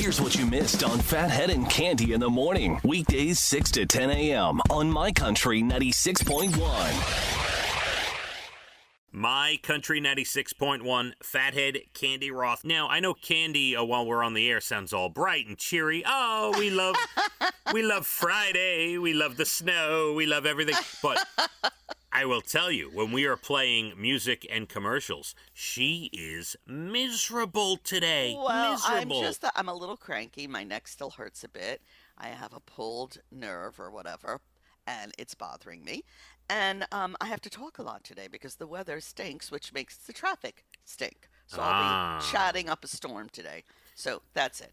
Here's what you missed on Phathead and Cande in the morning. Weekdays 6 to 10 a.m. on My Country 96.1. My Country 96.1, Phathead, Cande Roth. Now, I know Cande, while we're on the air, sounds all bright and cheery. Oh, we love Friday. We love the snow. We love everything. But I will tell you, when we are playing music and commercials, she is miserable today. Well, miserable. I'm a little cranky. My neck still hurts a bit. I have a pulled nerve or whatever, and it's bothering me. And I have to talk a lot today because the weather stinks, which makes the traffic stink. So I'll be chatting up a storm today. So that's it.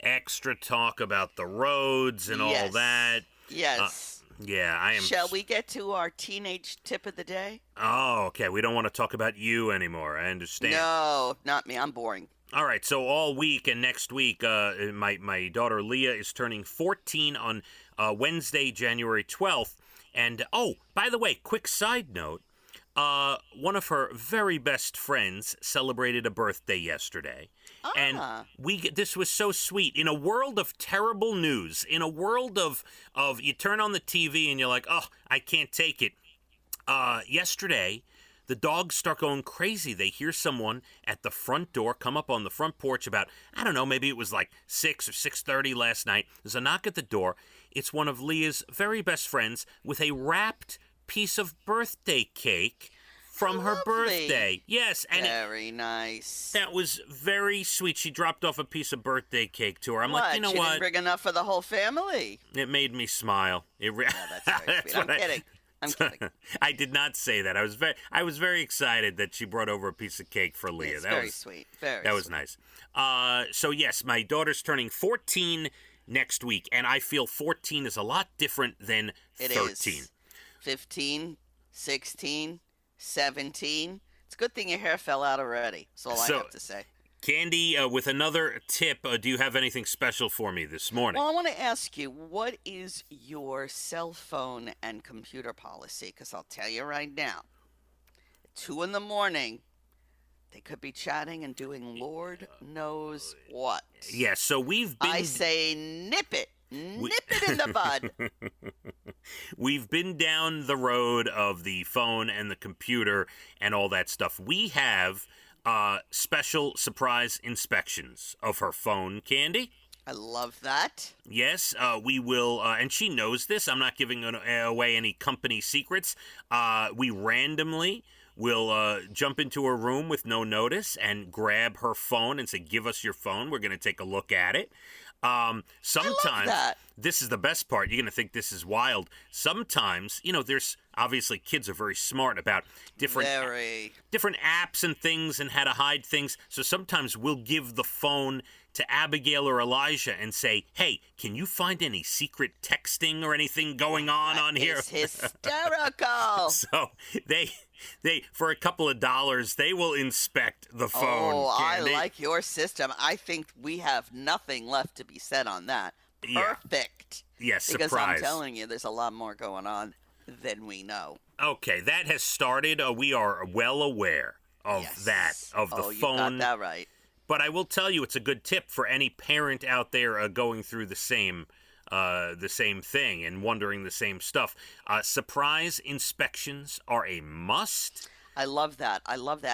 Extra talk about the roads and all that. Yes. Yeah, I am. Shall we get to our teenage tip of the day? Oh, okay. We don't want to talk about you anymore. I understand. No, not me. I'm boring. All right, so all week and next week, my daughter Leah is turning 14 on Wednesday, January 12th. And, oh, by the way, quick side note, one of her very best friends celebrated a birthday yesterday. And this was so sweet. In a world of terrible news, in a world of you turn on the TV and you're like, oh, I can't take it. Yesterday, the dogs start going crazy. They hear someone at the front door come up on the front porch about, I don't know, maybe it was like 6 or 6:30 last night. There's a knock at the door. It's one of Leah's very best friends with a wrapped piece of birthday cake from her birthday. Yes. And very nice. That was very sweet. She dropped off a piece of birthday cake to her. I'm like, you know she what? Didn't bring enough for the whole family. It made me smile. Yeah, that's very sweet. I'm kidding. I'm kidding. I did not say that. I was very excited that she brought over a piece of cake for Leah. It's very sweet. That was nice. So yes, my daughter's turning 14 next week, and I feel 14 is a lot different than 13. It is. 15, 16, 17. It's a good thing your hair fell out already. That's all I have to say. Cande, with another tip, do you have anything special for me this morning? Well, I want to ask you, what is your cell phone and computer policy? Because I'll tell you right now, 2 a.m, they could be chatting and doing Lord knows what. Yeah, so we've been... I say nip it. Nip it in the bud. We've been down the road of the phone and the computer and all that stuff. We have... special surprise inspections of her phone, Cande. I love that. Yes, we will, and she knows this. I'm not giving away any company secrets. We randomly will jump into a room with no notice and grab her phone and say, give us your phone. We're going to take a look at it. Sometimes, I love that. This is the best part. You're going to think this is wild. Sometimes, there's obviously kids are very smart about different apps and things and how to hide things. So sometimes we'll give the phone to Abigail or Elijah and say, hey, can you find any secret texting or anything going on here? It's hysterical. So they for a couple of dollars, they will inspect the phone. Oh, Cande. I like your system. I think we have nothing left to be said on that. Perfect. Yes, because surprise. I'm telling you, there's a lot more going on than we know. Okay, that has started. We are well aware of that, of the phone. You got that right. But I will tell you, it's a good tip for any parent out there going through the same thing and wondering the same stuff. Surprise inspections are a must. I love that.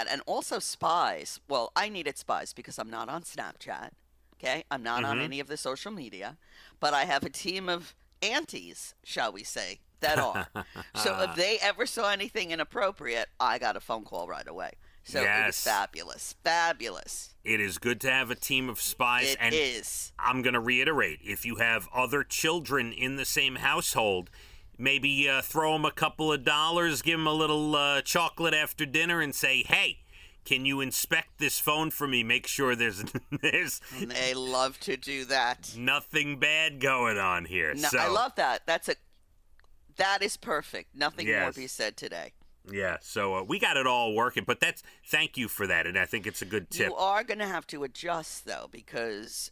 And also spies. Well, I needed spies because I'm not on Snapchat. Okay? I'm not on any of the social media. But I have a team of aunties, shall we say, that are. So if they ever saw anything inappropriate, I got a phone call right away. So it was fabulous. Fabulous. It is good to have a team of spies. It is. I'm going to reiterate, if you have other children in the same household, maybe throw them a couple of dollars, give them a little chocolate after dinner and say, hey, can you inspect this phone for me? Make sure there's They love to do that. Nothing bad going on here. No, I love that. That is perfect. Nothing more be said today. Yeah, so we got it all working, but thank you for that, and I think it's a good tip. You are going to have to adjust, though, because,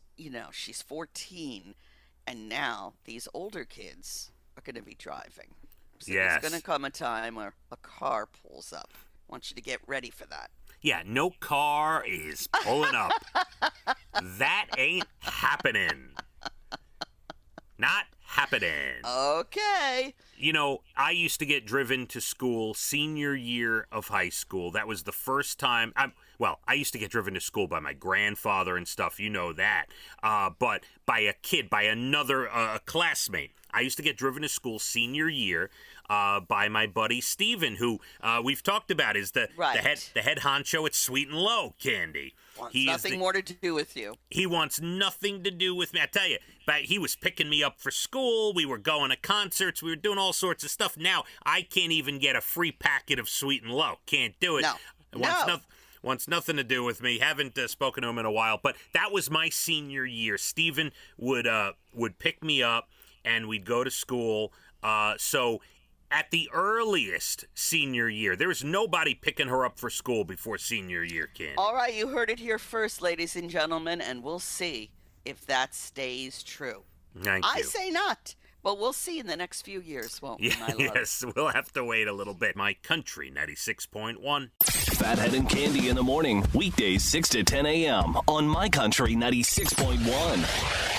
she's 14, and now these older kids are going to be driving. So there's going to come a time where a car pulls up. I want you to get ready for that. Yeah, no car is pulling up. That ain't happening. Not happening. Okay. You know, I used to get driven to school senior year of high school. That was the first time. I used to get driven to school by my grandfather and stuff. You know that. But by a kid, by another classmate. I used to get driven to school senior year by my buddy Steven, who we've talked about is the head honcho at Sweet and Low Candy. Wants nothing more to do with you. He wants nothing to do with me. I tell you, but he was picking me up for school. We were going to concerts. We were doing all sorts of stuff. Now I can't even get a free packet of Sweet and Low. Can't do it. No. Wants nothing to do with me. Haven't spoken to him in a while. But that was my senior year. Steven would pick me up, and we'd go to school. So at the earliest senior year, there was nobody picking her up for school before senior year, Candy. All right, you heard it here first, ladies and gentlemen, and we'll see if that stays true. Thank you. I say not, but we'll see in the next few years, won't we, my love? Yes, we'll have to wait a little bit. My Country 96.1. Phathead and Cande in the morning, weekdays 6 to 10 a.m. on My Country 96.1.